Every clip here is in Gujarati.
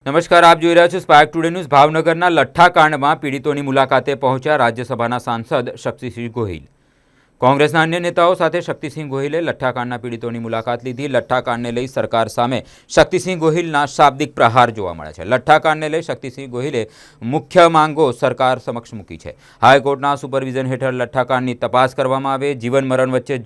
નમસ્કાર, આપ જોઈ રહ્યા છો સ્પાર્ક ટુડે ન્યૂઝ। ભાવનગરના લઠ્ઠાકાંડમાં પીડિતોની મુલાકાતે પહોંચ્યા રાજ્યસભાના સાંસદ શક્તિસિંહ ગોહિલ। કોંગ્રેસના અન્ય નેતાઓ સાથે શક્તિસિંહ ગોહિલે લઠ્ઠાકાંડના પીડિતોની મુલાકાત લીધી। લઠ્ઠાકાંડને લઈ સરકાર સામે શક્તિસિંહ ગોહિલના શાબ્દિક પ્રહાર જોવા મળે છે। લઠ્ઠાકાંડને લઈ શક્તિસિંહ ગોહિલે મુખ્ય માંગો સરકાર સમક્ષ મૂકી છે। હાઈકોર્ટના સુપરવિઝન હેઠળ લઠ્ઠાકાંડની તપાસ કરવામાં આવે, જીવન મરણ વચ્ચે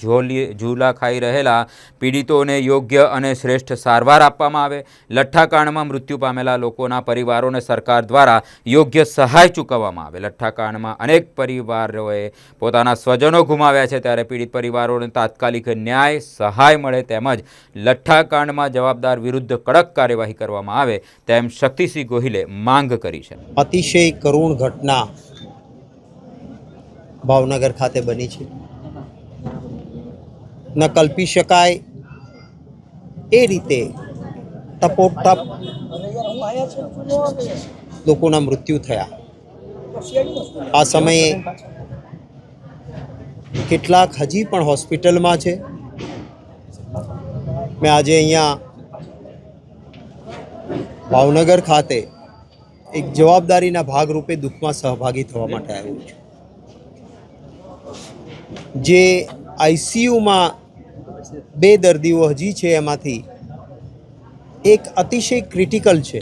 ઝૂલા ખાઈ રહેલા પીડિતોને યોગ્ય અને શ્રેષ્ઠ સારવાર આપવામાં આવે, લઠ્ઠાકાંડમાં મૃત્યુ પામેલા લોકોના પરિવારોને સરકાર દ્વારા યોગ્ય સહાય ચૂકવવામાં આવે। લઠ્ઠાકાંડમાં અનેક પરિવારોએ પોતાના સ્વજનો ગુમાવ્યા છે, ત્યારે પીડિત પરિવારોને તાત્કાલિક ન્યાય સહાય મળે તેમજ લઠ્ઠાકાંડમાં જવાબદાર વિરુદ્ધ કડક કાર્યવાહી કરવામાં આવે તેમ શક્તિસિંહ ગોહિલે માંગ કરી છે। અતિશય કરુણ ઘટના ભાવનગર ખાતે બની છે। ન કલ્પી શકાય એ રીતે ટપોટપ લોકોના મૃત્યુ થયા। આ સમયે કેટલાક હજી પણ હોસ્પિટલમાં છે। મેં આજે અહીંયા ભાવનગર ખાતે એક જવાબદારીના ભાગરૂપે દુઃખમાં સહભાગી થવા માટે આવ્યો છું। જે આઈસીયુમાં 2 દર્દીઓ હજી છે, એમાંથી એક અતિશય ક્રિટિકલ છે।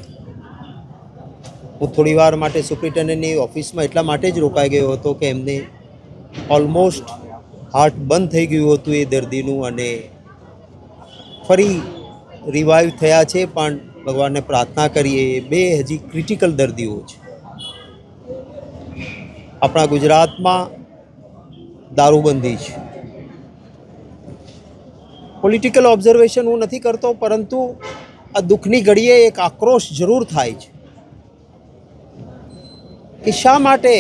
હું થોડી વાર માટે સુપ્રિન્ટેન્ડન્ટની ઓફિસમાં એટલા માટે જ રોકાઈ ગયો હતો કે એમને ઓલમોસ્ટ હાર્ટ બંધ થઈ ગયું હતું એ દર્દીનું, અને ફરી રિવાઈવ થયા છે, પણ ભગવાનને પ્રાર્થના કરીએ એ 2 હજી ક્રિટિકલ દર્દીઓ છે। આપણા ગુજરાતમાં દારૂબંધી છે। પોલિટિકલ ઓબ્ઝર્વેશન હું નથી કરતો, પરંતુ આ દુઃખની ઘડીએ એક આક્રોશ જરૂર થાય છે કે શા માટે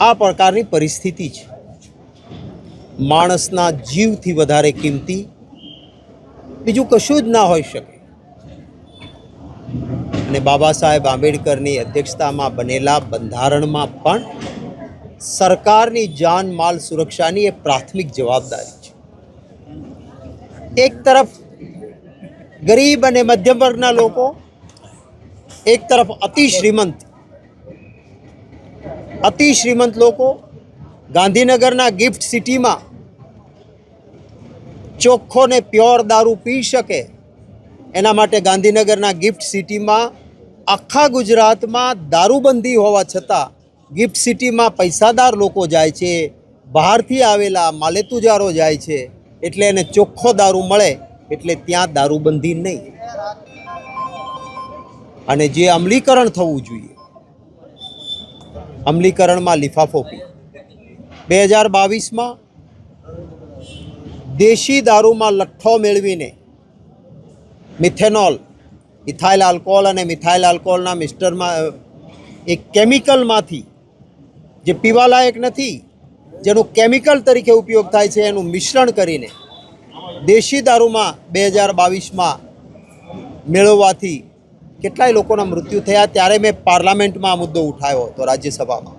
આ પ્રકારની પરિસ્થિતિ છે। માણસના જીવથી વધારે કિંમતી બીજું કશું જ ના હોઈ શકે। અને બાબા સાહેબ આંબેડકરની અધ્યક્ષતામાં બનેલા બંધારણમાં પણ સરકારની જાન માલ સુરક્ષાની એ પ્રાથમિક જવાબદારી છે। એક તરફ ગરીબ અને મધ્યમ વર્ગના લોકો, એક તરફ અતિ શ્રીમંત લોકો ગાંધીનગરના ગિફ્ટ સિટીમાં ચોખ્ખો ને પ્યોર દારૂ પી શકે એના માટે ગાંધીનગરના ગિફ્ટ સિટીમાં આખા ગુજરાતમાં દારૂબંધી હોવા છતાં ગિફ્ટ સિટીમાં પૈસાદાર લોકો જાય છે, બહારથી આવેલા માલેતુજારો જાય છે, એટલે એને ચોખ્ખો દારૂ મળે, એટલે ત્યાં દારૂબંધી નહીં। અને જે અમલીકરણ થવું જોઈએ, અમલીકરણમાં લિફાફો પી 2022માં દેશી દારૂમાં લઠ્ઠો મેળવીને મિથેનોલ, ઇથાઇલ આલ્કોહોલ અને મિથાઇલ આલ્કોહોલના મિક્સચરમાં એક કેમિકલમાંથી, જે પીવાલાયક નથી, જેનું કેમિકલ તરીકે ઉપયોગ થાય છે, એનું મિશ્રણ કરીને દેશી દારૂમાં 2022માં મેળવવાથી કેટલાય લોકોના મૃત્યુ થયા। ત્યારે મેં પાર્લામેન્ટમાં આ મુદ્દો ઉઠાવ્યો હતો, રાજ્યસભામાં,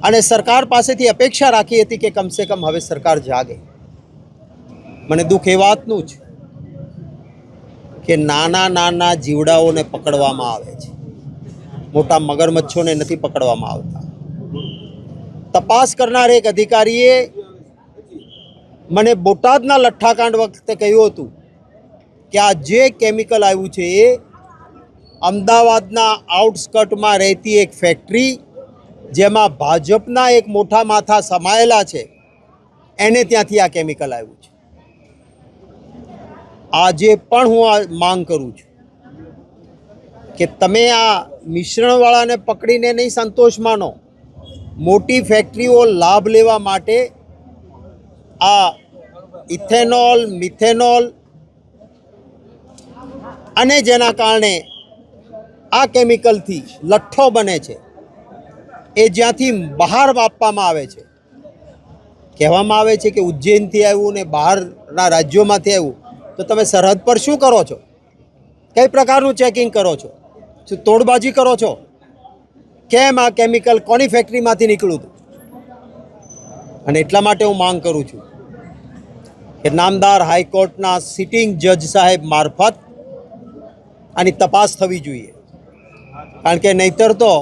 અને સરકાર પાસેથી અપેક્ષા રાખી હતી કે કમસે કમ હવે સરકાર જાગે। મને દુઃખ એ વાતનું છે કે નાના નાના જીવડાઓને પકડવામાં આવે છે, મોટા મગરમચ્છોને નથી પકડવામાં આવતા। તપાસ કરનાર એક અધિકારીએ મને બોટાદના લઠ્ઠાકાંડ વખતે કહ્યું હતું કે આ જે કેમિકલ આવ્યું છે એ અમદાવાદના આઉટસ્કર્ટમાં રહેતી એક ફેક્ટરી, જેમાં ભાજપના એક મોટા માથા સમાયેલા છે, એને ત્યાંથી આ કેમિકલ આવ્યું છે। આજે પણ હું આ માંગ કરું છું કે તમે આ મિશ્રણવાળાને પકડીને નહીં સંતોષ માનો, મોટી ફેક્ટરીઓ લાભ લેવા માટે આ ઇથેનોલ, મિથેનોલ અને જેના કારણે આ કેમિકલથી લઠ્ઠો બને છે, એ જ્યાંથી બહાર આપવામાં આવે છે, કહેવામાં આવે છે કે ઉજ્જૈનથી આવ્યું ને બહારના રાજ્યોમાંથી આવ્યું, તો તમે સરહદ પર શું કરો છો? કઈ પ્રકારનું ચેકિંગ કરો છો? શું તોડબાજી કરો છો? કેમ આ કેમિકલ કોની ફેક્ટરીમાંથી નીકળ્યું હતું? અને એટલા માટે હું માંગ કરું છું કે નામદાર હાઈકોર્ટના સિટિંગ જજ સાહેબ મારફત આની તપાસ થવી જોઈએ, કારણ કે નહીતર તો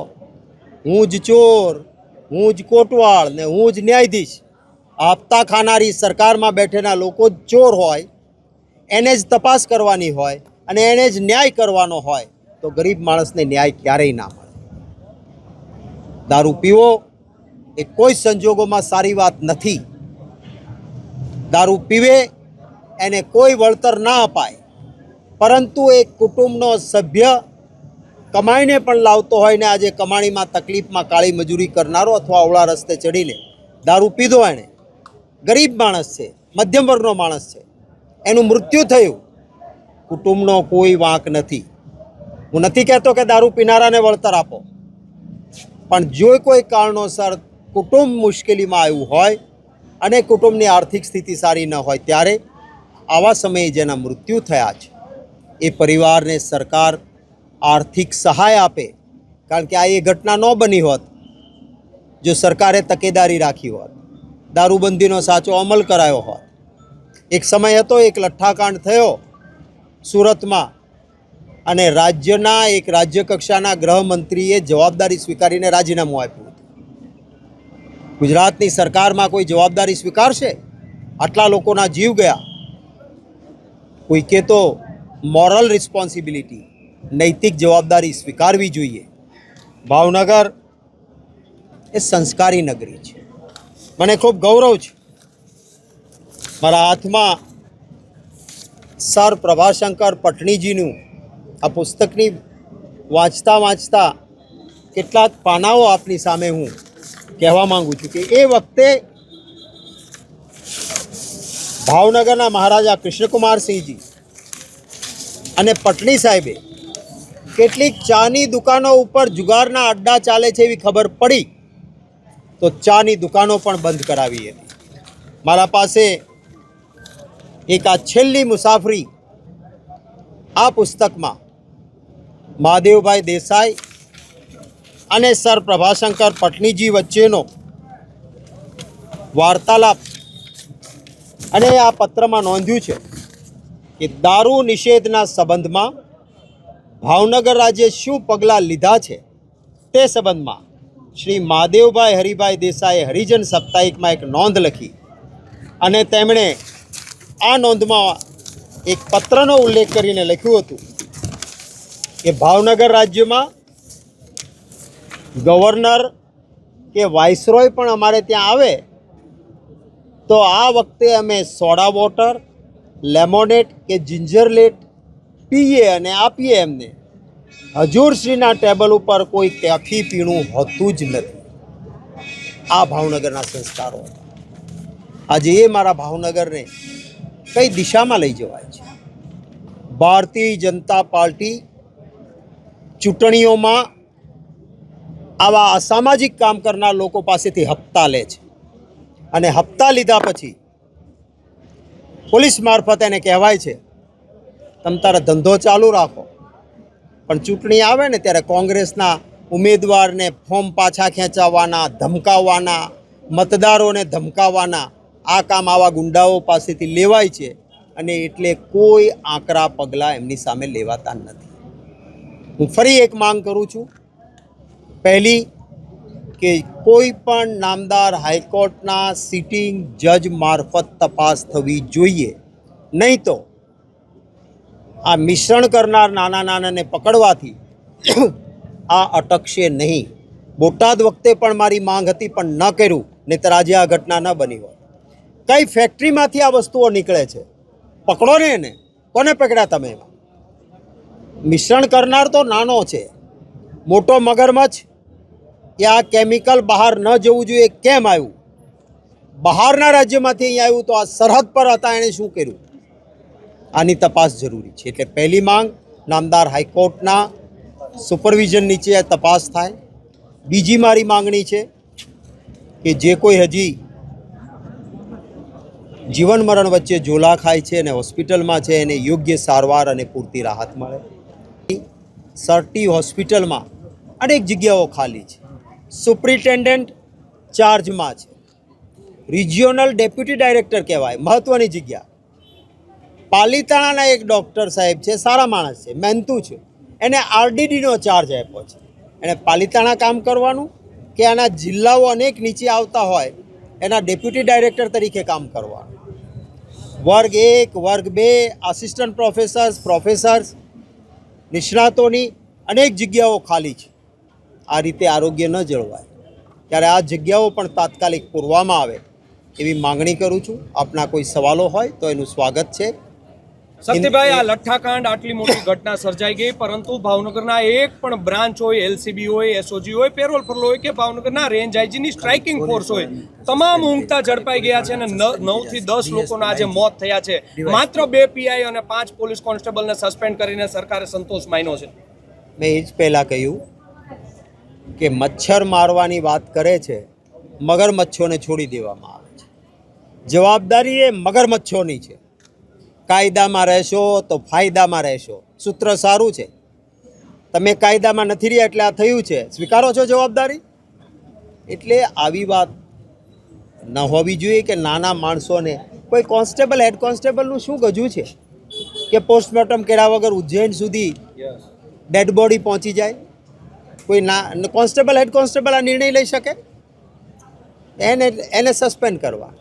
હું જ ચોર, હું જ કોટવાળ ને હું જ ન્યાયાધીશ, હપ્તા ખાનારી સરકારમાં બેઠેલા લોકો જ ચોર હોય, એને જ તપાસ કરવાની હોય અને એને જ ન્યાય કરવાનો હોય, તો ગરીબ માણસને ન્યાય ક્યારેય ના મળે. દારૂ પીવો એ કોઈ સંજોગોમાં સારી વાત નથી. દારૂ પીવે એને કોઈ વળતર ના અપાય, પરંતુ એક કુટુંબનો સભ્ય કમાઈને પણ લાવતો હોય ને આજે કમાણીમાં તકલીફમાં કાળી મજૂરી કરનારો અથવા અવળા રસ્તે ચડીને દારૂ પીધો, એણે ગરીબ માણસ છે, મધ્યમ વર્ગનો માણસ છે, એનું મૃત્યુ થયું, કુટુંબનો કોઈ વાંક નથી. હું નથી કહેતો કે દારૂ પીનારાને વળતર આપો, પણ જો કોઈ કારણોસર કુટુંબ મુશ્કેલીમાં આવ્યું હોય અને કુટુંબની આર્થિક સ્થિતિ સારી ન હોય, ત્યારે આવા સમયે જેના મૃત્યુ થયા છે એ પરિવારને સરકાર આર્થિક સહાય આપે. કારણ કે આ એ ઘટના ન બની હોત જો સરકારે તકેદારી રાખી હોત, દારૂબંધીનો સાચો અમલ કરાયો હોત. એક સમય હતો, એક લઠ્ઠાકાંડ થયો સુરતમાં અને રાજ્યના એક રાજ્ય કક્ષાના ગૃહમંત્રીએ જવાબદારી સ્વીકારીને રાજીનામું આપ્યું હતું. ગુજરાતની સરકારમાં કોઈ જવાબદારી સ્વીકારશે? આટલા લોકોના જીવ ગયા. કોઈકે તો મોરલ રિસ્પોન્સિબિલિટી, નૈતિક જવાબદારી સ્વીકારવી જોઈએ. ભાવનગર એ સંસ્કારી નગરી છે. મને ખૂબ ગૌરવ છે, મારા હાથમાં સર પ્રભાશંકર પટણીજીનું આ પુસ્તકની વાંચતા વાંચતા કેટલાક પાનાઓ આપની સામે હું કહેવા માંગુ છું કે એ વખતે ભાવનગરના મહારાજા કૃષ્ણકુમારસિંહજી અને પટણી સાહેબે કેટલીક ચાની દુકાનો ઉપર જુગારના અડ્ડા ચાલે છે એવી ખબર પડી તો ચાની દુકાનો પણ બંધ કરાવી હતી. મારા પાસે એક આ છેલ્લી મુસાફરી આ પુસ્તકમાં મહાદેવભાઈ દેસાઈ અને સર પ્રભાશંકર પટણીજી વચ્ચેનો વાર્તાલાપ, અને આ પત્રમાં નોંધ્યું છે કે દારૂ નિષેધના સંબંધમાં ભાવનગર રાજ્યે શું પગલાં લીધા છે તે સંબંધમાં શ્રી મહાદેવભાઈ હરિભાઈ દેસાઈએ હરિજન સાપ્તાહિકમાં એક નોંધ લખી અને તેમણે આ નોંધમાં એક પત્રનો ઉલ્લેખ કરીને લખ્યું હતું કે ભાવનગર રાજ્યમાં ગવર્નર કે વાઇસરોય પણ અમારે ત્યાં આવે તો આ વખતે અમે સોડા વોટર, લેમોનેટ કે જિંજરલેટ પીએ અને આપીએ એમને. હજૂરશ્રીના ટેબલ ઉપર કોઈ કેફી પીણું હોતું જ નથી. આ ભાવનગરના સંસ્કારો હતા. આજે એ મારા ભાવનગરને કઈ દિશામાં લઈ જવાય છે? ભારતીય જનતા પાર્ટી ચૂંટણીઓમાં આવા અસામાજિક કામ કરનાર લોકો પાસેથી હપ્તા લે છે અને હપ્તા લીધા પછી પોલીસ મારફત એને કહેવાય છે તમે તારા ધંધો ચાલુ રાખો, પણ ચૂંટણી આવે ને ત્યારે કોંગ્રેસના ઉમેદવારને ફોર્મ પાછા ખેંચાવવાના, ધમકાવવાના, મતદારોને ધમકાવવાના આ કામ આવા ગુંડાઓ પાસેથી લેવાય છે અને એટલે કોઈ આકરા પગલાં એમની સામે લેવાતા નથી. હું ફરી એક માંગ કરું છું. પહેલી કે કોઈ પણ નામદાર હાઈકોર્ટના સિટિંગ જજ મારફત તપાસ થવી જોઈએ, નહીં તો આ મિશ્રણ કરનાર નાના નાનાને પકડવાથી આ અટકશે નહીં. બોટાદ વખતે પણ મારી માંગ હતી પણ ન કર્યું, નહીંતર આજે આ ઘટના ન બની હોત. કઈ ફેક્ટરીમાંથી આ વસ્તુઓ નીકળે છે? પકડો ને એને. કોને પકડ્યા તમે? એમાં મિશ્રણ કરનાર તો નાનો છે, મોટો મગરમચ્છ કે આ કેમિકલ બહાર ન જવું જોઈએ કેમ આવ્યું? બહારના રાજ્યમાંથી અહીં આવ્યું તો આ સરહદ પર હતા, એણે શું કર્યું? આની તપાસ જરૂરી છે. એટલે પહેલી માંગ નામદાર હાઈકોર્ટના સુપરવિઝન નીચે આ તપાસ થાય. બીજી મારી માંગણી છે કે જે કોઈ હજી જીવન મરણ વચ્ચે ઝોલા ખાય છે અને હોસ્પિટલમાં છે એને યોગ્ય સારવાર અને પૂરતી રાહત મળે. સરટી હોસ્પિટલમાં અનેક જગ્યાઓ ખાલી છે. સુપ્રિન્ટેન્ડન્ટ ચાર્જમાં છે, રિજિયોનલ ડેપ્યુટી ડાયરેક્ટર કહેવાય, મહત્ત્વની જગ્યા. પાલીતાણાના એક ડૉક્ટર સાહેબ છે, સારા માણસ છે, મહેનતુ છે, એને આરડીડીનો ચાર્જ આપ્યો છે. એણે પાલિતાણા કામ કરવાનું કે આના જિલ્લાઓ અનેક નીચે આવતા હોય એના ડેપ્યુટી ડાયરેક્ટર તરીકે કામ કરવાનું. વર્ગ 1, વર્ગ 2, આસિસ્ટન્ટ પ્રોફેસર્સ, નિષ્ણાતોની અનેક જગ્યાઓ ખાલી છે. આ રીતે આરોગ્ય ન જળવાય, ત્યારે આ જગ્યાઓ પણ તાત્કાલિક પૂરવામાં આવે એવી માંગણી કરું છું. આપના કોઈ સવાલો હોય તો એનું સ્વાગત છે. શક્તિભાઈ, આ લઠ્ઠાકાંડ આટલી મોટી ઘટના સર્જાઈ ગઈ, પરંતુ ભાવનગરના એક પણ બ્રાન્ચ હોય, એલસીબી હોય, એસઓજી હોય, પેરોલ ફરલો હોય કે ભાવનગરના રેન્જ આઈજીની સ્ટ્રાઇકિંગ ફોર્સ હોય, તમામ ઊંઘતા ઝડપાઈ ગયા છે અને 9 થી 10 લોકોના આજે મોત થયા છે. માત્ર 2 પીઆઈ અને 5 પોલીસ કોન્સ્ટેબલને સસ્પેન્ડ કરીને સરકારે સંતોષ માન્યો છે. મેં એ જ પહેલાં કહ્યું કે મચ્છર મારવાની વાત કરે છે, મગરમચ્છોને છોડી દેવામાં આવે છે. જવાબદારી એ મગરમચ્છોની છે. કાયદામાં રહેશો તો ફાયદામાં રહેશો, સૂત્ર સારું છે. તમે કાયદામાં નથી રહ્યા એટલે આ થયું છે, સ્વીકારો છો જવાબદારી. એટલે આવી વાત ન હોવી જોઈએ કે નાના માણસોને કોઈ કોન્સ્ટેબલ હેડ કોન્સ્ટેબલનું શું ગજું છે કે પોસ્ટમોર્ટમ કર્યા વગર ઉજ્જૈન સુધી ડેડ બોડી પહોંચી જાય. કોઈ ના કોન્સ્ટેબલ હેડ કોન્સ્ટેબલ આ નિર્ણય લઈ શકે? એને સસ્પેન્ડ કરવા.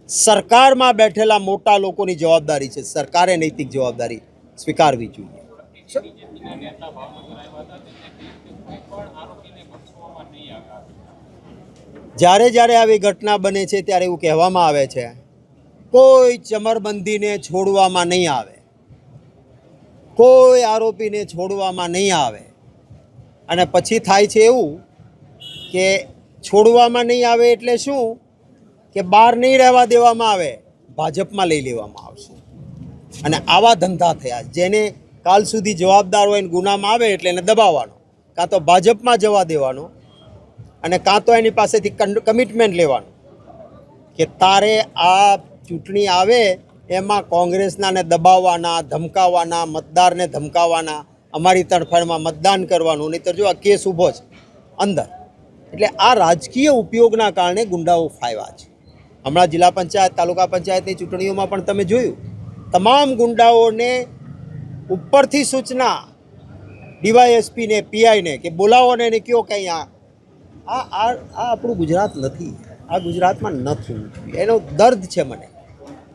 સરકારમાં બેઠેલા મોટા લોકોની જવાબદારી છે. સરકારે નૈતિક જવાબદારી સ્વીકારવી જોઈએ. જ્યારે જ્યારે આવી ઘટના બને છે ત્યારે એવું કહેવામાં આવે છે કોઈ ચમરબંધીને છોડવામાં નહીં આવે, કોઈ આરોપીને છોડવામાં નહીં આવે. અને પછી થાય છે એવું કે છોડવામાં નહીં આવે એટલે શું કે બહાર નહીં રહેવા દેવામાં આવે, ભાજપમાં લઈ લેવામાં આવશે. અને આવા ધંધા થયા. જેને કાલ સુધી જવાબદાર હોય ને ગુનામાં આવે એટલે એને દબાવવાનો, કાં તો ભાજપમાં જવા દેવાનો અને કાં તો એની પાસેથી કમિટમેન્ટ લેવાનું કે તારે આ ચૂંટણી આવે એમાં કોંગ્રેસનાને દબાવવાના, ધમકાવવાના, મતદારને ધમકાવવાના, અમારી તરફેણમાં મતદાન કરવાનું, નહીંતર જો આ કેસ ઊભો છે અંદર. એટલે આ રાજકીય ઉપયોગના કારણે ગુંડાઓ ફાયવા છે. હમણાં જિલ્લા પંચાયત, તાલુકા પંચાયતની ચૂંટણીઓમાં પણ તમે જોયું, તમામ ગુંડાઓને ઉપરથી સૂચના ડીવાયએસપીને, પીઆઈને કે બોલાવોને એને કહો કે અહીંયા આ આપણું ગુજરાત નથી. આ ગુજરાતમાં ન થવું જોઈએ. એનો દર્દ છે મને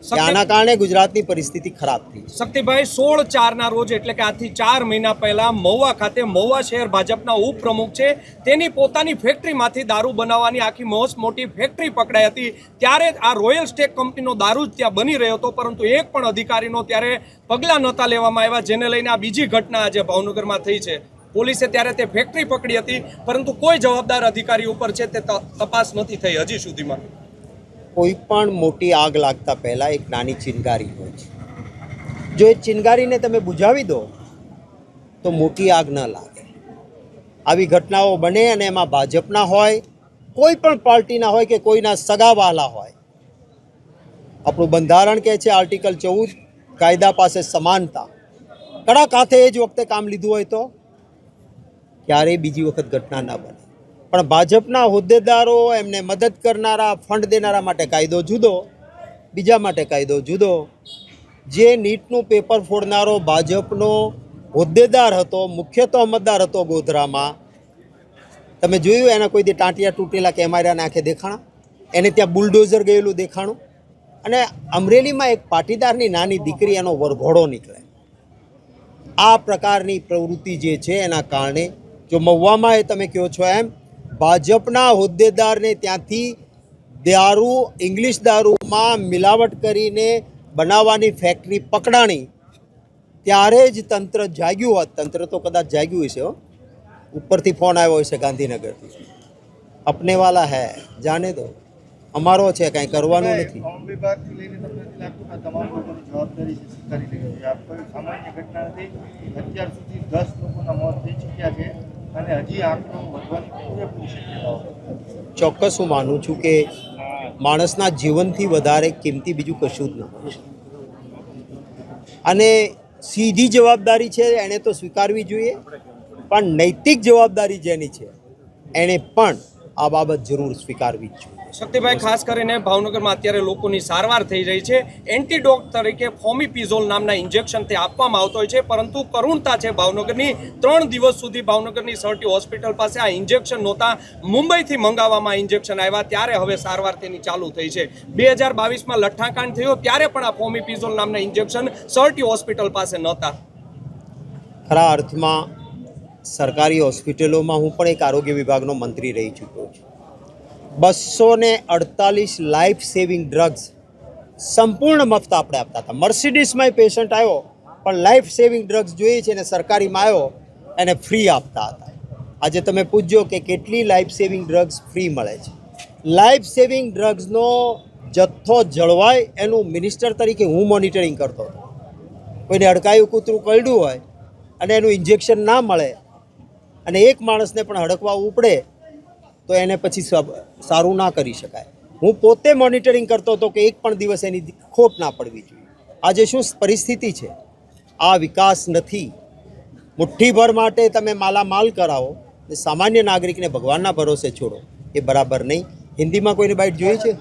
કે આના કારણે ગુજરાતની પરિસ્થિતિ ખરાબ થઈ. શક્તિભાઈ, 16/4 રોજ એટલે કે આજથી 4 મહિના પહેલા મહુવા ખાતે મહુવા શહેર ભાજપના ઉપપ્રમુખ છે, તેની પોતાની ફેક્ટરીમાંથી દારૂ બનાવવાની આખી મોટી ફેક્ટરી પકડાઈ હતી. ત્યારે આ રોયલ સ્ટેક કંપનીનો દારૂ જ ત્યાં બની રહ્યો હતો, પરંતુ એક પણ અધિકારીનો ત્યારે પગલાં નહોતા લેવામાં આવ્યા, જેને લઈને આ બીજી ઘટના આજે ભાવનગરમાં થઈ છે. પોલીસે ત્યારે તે ફેક્ટરી પકડી હતી, પરંતુ કોઈ જવાબદાર અધિકારી ઉપર છે તે તપાસ નથી થઈ હજી સુધીમાં. કોઈ પણ મોટી આગ લાગતા પહેલાં એક નાની ચિનગારી હોય છે. જો એ ચિનગારીને તમે બુઝાવી દો તો મોટી આગ ન લાગે. આવી ઘટનાઓ બને અને એમાં ભાજપના હોય, કોઈ પણ પાર્ટીના હોય કે કોઈના સગાવાલા હોય. આપણું બંધારણ કહે છે આર્ટિકલ 14, કાયદા પાસે સમાનતા. કડક હાથે એ જ વખતે કામ લીધું હોય તો ક્યારેય બીજી વખત ઘટના ના બને. પણ ભાજપના હોદ્દેદારો, એમને મદદ કરનારા, ફંડ દેનારા માટે કાયદો જુદો, બીજા માટે કાયદો જુદો. જે નીટનું પેપર ફોડનારો ભાજપનો હોદ્દેદાર હતો, મુખ્ય તહોમતદાર હતો ગોધરામાં, તમે જોયું એના કોઈ ટાંટિયા તૂટેલા કેમેરાને આંખે દેખાણા, એને ત્યાં બુલડોઝર ગયેલું દેખાણું. અને અમરેલીમાં એક પાટીદારની નાની દીકરી, એનો વરઘોડો નીકળે. આ પ્રકારની પ્રવૃત્તિ જે છે એના કારણે જો મહુવામાં એ તમે કહો છો એમ ભાજપના હોદ્દેદારને ત્યાંથી દારૂ, ઇંગ્લિશ દારૂમાં મિલાવટ કરીને બનાવવાની ફેક્ટરી પકડાણી, ત્યારે જ તંત્ર જાગ્યું હોત. તંત્ર તો કદાચ જાગ્યું હશે, ઉપરથી ફોન આવ્યો હશે ગાંધીનગરથી, અપને વાલા હૈ જાને દો, અમારો છે, કાંઈ કરવાનું નથી. ચોક્કસ હું માનું છું કે માણસના જીવનથી વધારે કિંમતી બીજું કશું જ ન હોય. અને સીધી જવાબદારી છે એણે તો સ્વીકારવી જોઈએ, પણ નૈતિક જવાબદારી જેની છે એણે પણ આ બાબત જરૂર સ્વીકારવી જ જોઈએ. શક્તિભાઈ, ખાસ કરીને ભાવનગરમાં અત્યારે લોકોની સારવાર થઈ રહી છે. એન્ટીડોટ તરીકે ફોમિપિઝોલ નામના ઇન્જેક્શન તે આપવામાં આવતો હોય છે, પરંતુ કરુણતા છે ભાવનગરની. 3 દિવસ સુધી ભાવનગરની સરટી હોસ્પિટલ પાસે આ ઇન્જેક્શન નહોતા. મુંબઈથી મંગાવવામાં ઇન્જેક્શન આવ્યા, ત્યારે હવે સારવાર તેની ચાલુ થઈ છે. 2022માં લઠ્ઠાકાંડ થયો ત્યારે પણ આ ફોમિપિઝોલ નામના ઇન્જેક્શન સરટી હોસ્પિટલ પાસે નહોતા. ખરા અર્થમાં સરકારી હોસ્પિટલોમાં હું પણ એક આરોગ્ય વિભાગનો મંત્રી રહી ચૂક્યો છું. 248 લાઈફ સેવિંગ ડ્રગ્સ સંપૂર્ણ મફત આપણે આપતા હતા. મર્સિડીસમાં પેશન્ટ આવ્યો પણ લાઈફ સેવિંગ ડ્રગ્સ જોઈએ છે ને સરકારીમાં આવ્યો એને ફ્રી આપતા હતા. આજે તમે પૂછજો કે કેટલી લાઈફ સેવિંગ ડ્રગ્સ ફ્રી મળે છે. લાઈફ સેવિંગ ડ્રગ્સનો જથ્થો જળવાય એનું મિનિસ્ટર તરીકે હું મોનિટરિંગ કરતો હતો. કોઈને અડકાયું કૂતરું કરડ્યું હોય અને એનું ઇન્જેક્શન ના મળે અને એક માણસને પણ હડકવા ઉપડે તો એને પછી સારું ના કરી શકાય. હું પોતે મોનિટરિંગ કરતો હતો કે એક પણ દિવસ એની ખોટ ના પડવી જોઈએ. આજે શું પરિસ્થિતિ છે? આ વિકાસ નથી. મુઠ્ઠીભર માટે તમે માલામાલ કરાવો ને સામાન્ય નાગરિકને ભગવાનના ભરોસે છોડો, એ બરાબર નહીં. હિન્દીમાં કોઈને બાઇટ જોઈ છે?